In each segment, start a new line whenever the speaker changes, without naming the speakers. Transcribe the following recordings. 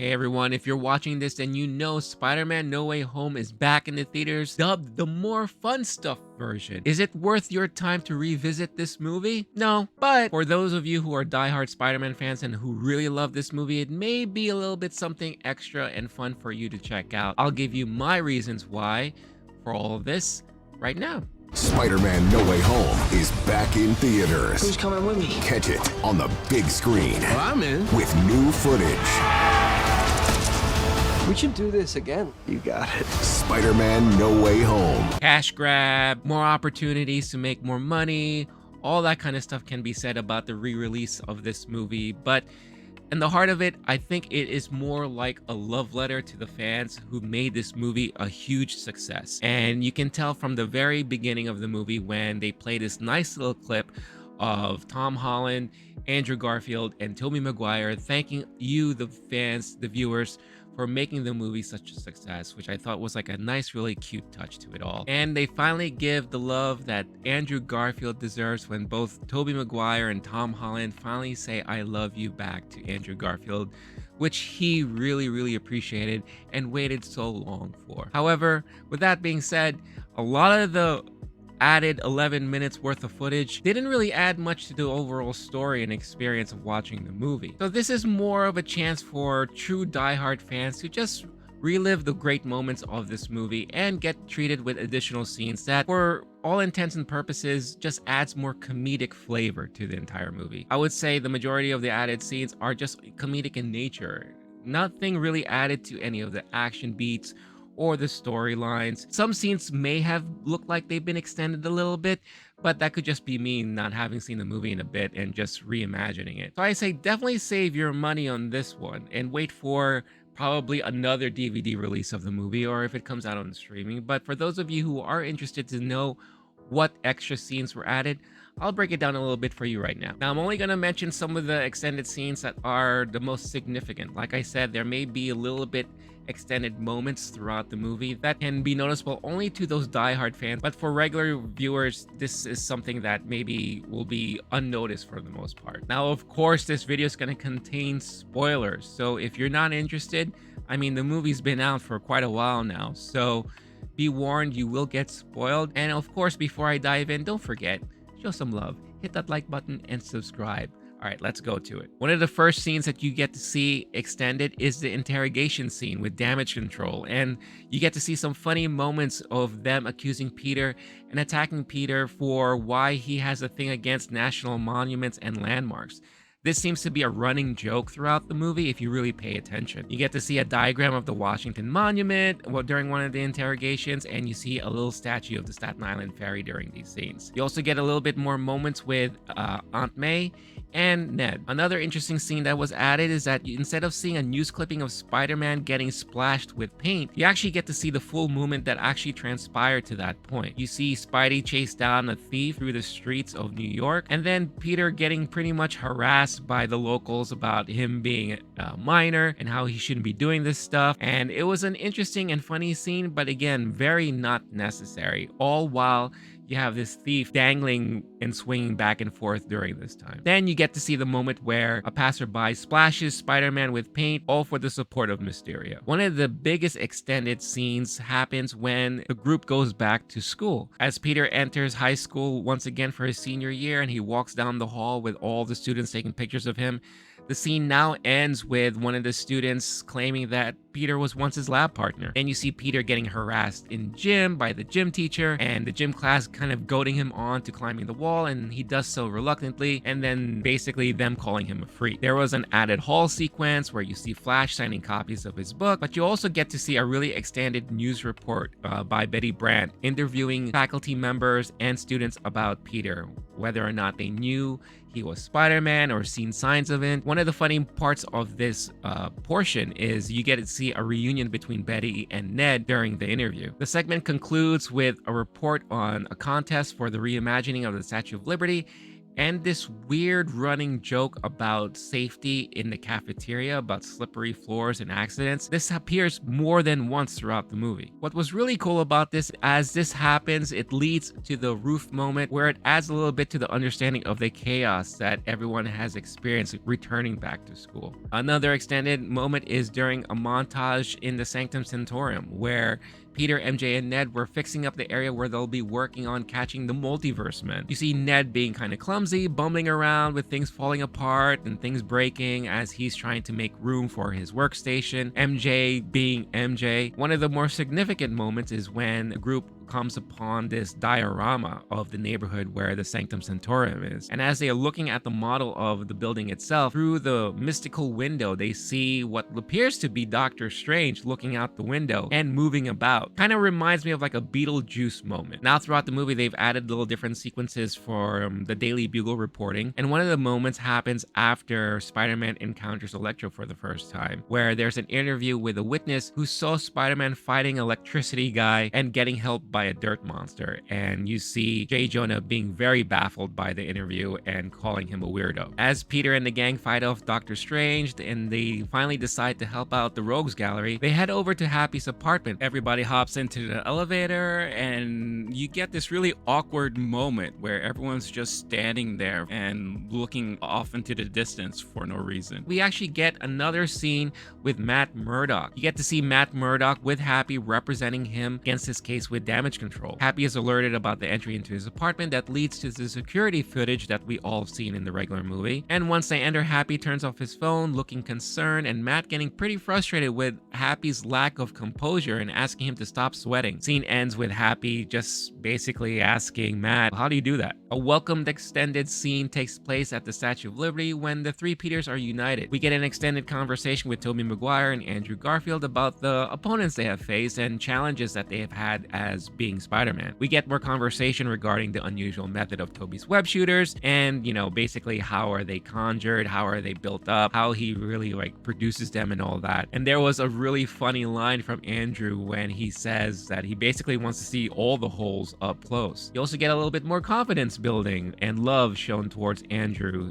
Hey everyone, if you're watching this then you know Spider-Man No Way Home is back in the theaters, dubbed the more fun stuff version. Is it worth your time to revisit this movie? No, but for those of you who are diehard Spider-Man fans and who really love this movie, it may be a little bit something extra and fun for you to check out. I'll give you my reasons why for all of this right now.
Spider-Man No Way Home is back in theaters.
Who's coming with me?
Catch it on the big screen
Well, I'm in.
with new footage.
We should do this again. You got it.
Spider-Man No Way Home.
Cash grab, more opportunities to make more money, all that kind of stuff can be said about the re-release of this movie, but in the heart of it, I think it is more like a love letter to the fans who made this movie a huge success. And you can tell from the very beginning of the movie when they play this nice little clip of Tom Holland, Andrew Garfield, and Tobey Maguire thanking you, the fans, the viewers, for making the movie such a success, which I thought was like a nice, really cute touch to it all. And they finally give the love that Andrew Garfield deserves when both Tobey Maguire and Tom Holland finally say I love you back to Andrew Garfield, which he really, really appreciated and waited so long for. However, with that being said, a lot of the added 11 minutes worth of footage didn't really add much to the overall story and experience of watching the movie. So this is more of a chance for true diehard fans to just relive the great moments of this movie and get treated with additional scenes that, for all intents and purposes, just adds more comedic flavor to the entire movie. I would say the majority of the added scenes are just comedic in nature. Nothing really added to any of the action beats or the storylines. Some scenes may have looked like they've been extended a little bit, but that could just be me not having seen the movie in a bit and just reimagining it. So I say definitely save your money on this one and wait for probably another DVD release of the movie, or if it comes out on streaming. But for those of you who are interested to know what extra scenes were added, I'll break it down a little bit for you right now. Now, I'm only going to mention some of the extended scenes that are the most significant. Like I said, there may be a little bit extended moments throughout the movie that can be noticeable only to those diehard fans, but for regular viewers, this is something that maybe will be unnoticed for the most part. Now, of course, this video is going to contain spoilers, so if you're not interested, I mean, the movie's been out for quite a while now, so be warned, you will get spoiled. And of course, before I dive in, don't forget, show some love, hit that like button and subscribe. All right, let's go to it. One of the first scenes that you get to see extended is the interrogation scene with Damage Control, and you get to see some funny moments of them accusing Peter and attacking Peter for why he has a thing against national monuments and landmarks. This seems to be a running joke throughout the movie if you really pay attention. You get to see a diagram of the Washington Monument during one of the interrogations, and you see a little statue of the Staten Island Ferry during these scenes. You also get a little bit more moments with Aunt May and Ned. Another interesting scene that was added is that instead of seeing a news clipping of Spider-Man getting splashed with paint, you actually get to see the full movement that actually transpired to that point. You see Spidey chase down a thief through the streets of New York, and then Peter getting pretty much harassed by the locals about him being a minor and how he shouldn't be doing this stuff. And it was an interesting and funny scene, but again, very not necessary, all while you have this thief dangling and swinging back and forth during this time. Then you get to see the moment where a passerby splashes Spider-Man with paint, all for the support of Mysterio. One of the biggest extended scenes happens when the group goes back to school. As Peter enters high school once again for his senior year and he walks down the hall with all the students taking pictures of him, the scene now ends with one of the students claiming that Peter was once his lab partner. And you see Peter getting harassed in gym by the gym teacher, and the gym class kind of goading him on to climbing the wall, and he does so reluctantly, and then basically them calling him a freak. There was an added hall sequence where you see Flash signing copies of his book, but you also get to see a really extended news report by Betty Brant interviewing faculty members and students about Peter, whether or not they knew he was Spider-Man or seen signs of it. One of the funny parts of this portion is you get to see a reunion between Betty and Ned during the interview. The segment concludes with a report on a contest for the reimagining of the Statue of Liberty, and this weird running joke about safety in the cafeteria, about slippery floors and accidents. This appears more than once throughout the movie. What was really cool about this, as this happens, it leads to the roof moment where it adds a little bit to the understanding of the chaos that everyone has experienced returning back to school. Another extended moment is during a montage in the Sanctum Sanctorum where Peter, MJ, and Ned were fixing up the area where they'll be working on catching the multiverse men. You see Ned being kind of clumsy, bumbling around with things falling apart and things breaking as he's trying to make room for his workstation. MJ being MJ. One of the more significant moments is when the group comes upon this diorama of the neighborhood where the Sanctum Sanctorum is. And as they are looking at the model of the building itself, through the mystical window, they see what appears to be Doctor Strange looking out the window and moving about. Kind of reminds me of like a Beetlejuice moment. Now throughout the movie, they've added little different sequences for the Daily Bugle reporting. And one of the moments happens after Spider-Man encounters Electro for the first time, where there's an interview with a witness who saw Spider-Man fighting electricity guy and getting help by a dirt monster, and you see J. Jonah being very baffled by the interview and calling him a weirdo. As Peter and the gang fight off Doctor Strange and they finally decide to help out the Rogues Gallery, they head over to Happy's apartment. Everybody hops into the elevator and you get this really awkward moment where everyone's just standing there and looking off into the distance for no reason. We actually get another scene with Matt Murdock. You get to see Matt Murdock with Happy representing him against his case with damage control. Happy is alerted about the entry into his apartment that leads to the security footage that we all have seen in the regular movie. And once they enter, Happy turns off his phone, looking concerned, and Matt getting pretty frustrated with Happy's lack of composure and asking him to stop sweating. Scene ends with Happy just basically asking Matt, how do you do that? A welcomed extended scene takes place at the Statue of Liberty when the three Peters are united. We get an extended conversation with Tobey Maguire and Andrew Garfield about the opponents they have faced and challenges that they have had as being Spider-Man. We get more conversation regarding the unusual method of Tobey's web shooters and, you know, basically how are they conjured, how are they built up, how he really like produces them and all that. And there was a really funny line from Andrew when he says that he basically wants to see all the holes up close. You also get a little bit more confidence building and love shown towards Andrew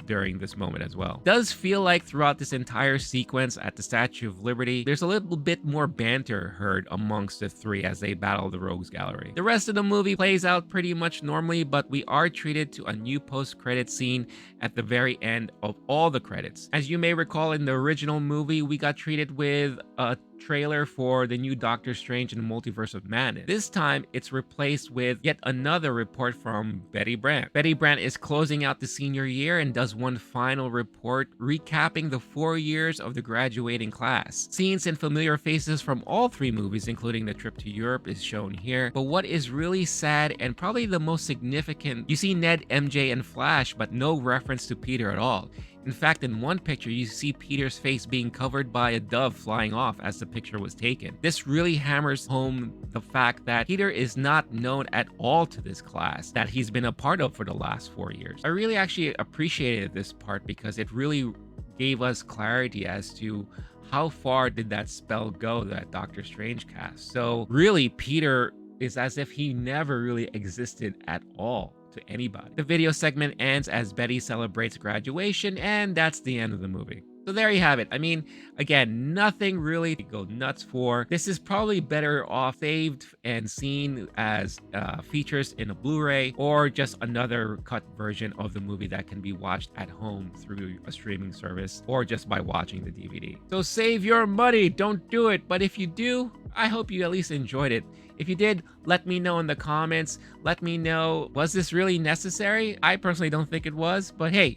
during this moment as well. Does feel like throughout this entire sequence at the Statue of Liberty, there's a little bit more banter heard amongst the three as they battle the Rogues Gallery. The rest of the movie plays out pretty much normally, but we are treated to a new post-credit scene at the very end of all the credits. As you may recall, in the original movie, we got treated with a trailer for the new Doctor Strange and the Multiverse of Madness. This time, it's replaced with yet another report from Betty Brant. Betty Brant is closing out the senior year and does one final report recapping the 4 years of the graduating class. Scenes and familiar faces from all three movies, including the trip to Europe, is shown here. But what is really sad and probably the most significant, you see Ned, MJ, and Flash, but no reference to Peter at all. In fact, in one picture, you see Peter's face being covered by a dove flying off as the picture was taken. This really hammers home the fact that Peter is not known at all to this class that he's been a part of for the last 4 years. I really actually appreciated this part because it really gave us clarity as to how far did that spell go that Doctor Strange cast. So really, Peter is as if he never really existed at all to anybody. The video segment ends as Betty celebrates graduation, and that's the end of the movie. So there you have it. I mean, again, nothing really to go nuts for. This is probably better off saved and seen as features in a Blu-ray or just another cut version of the movie that can be watched at home through a streaming service or just by watching the DVD. So save your money, don't do it. But if you do, I hope you at least enjoyed it. If you did, let me know in the comments. Let me know, was this really necessary? I personally don't think it was, but hey,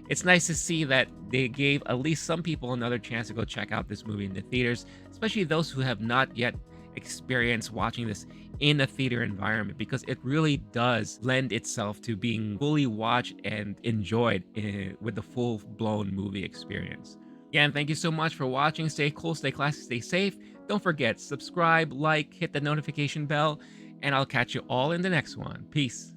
it's nice to see that they gave at least some people another chance to go check out this movie in the theaters, especially those who have not yet experienced watching this in a theater environment, because it really does lend itself to being fully watched and enjoyed with the full-blown movie experience. Again, thank you so much for watching. Stay cool, stay classy, stay safe. Don't forget, subscribe, like, hit the notification bell, and I'll catch you all in the next one. Peace.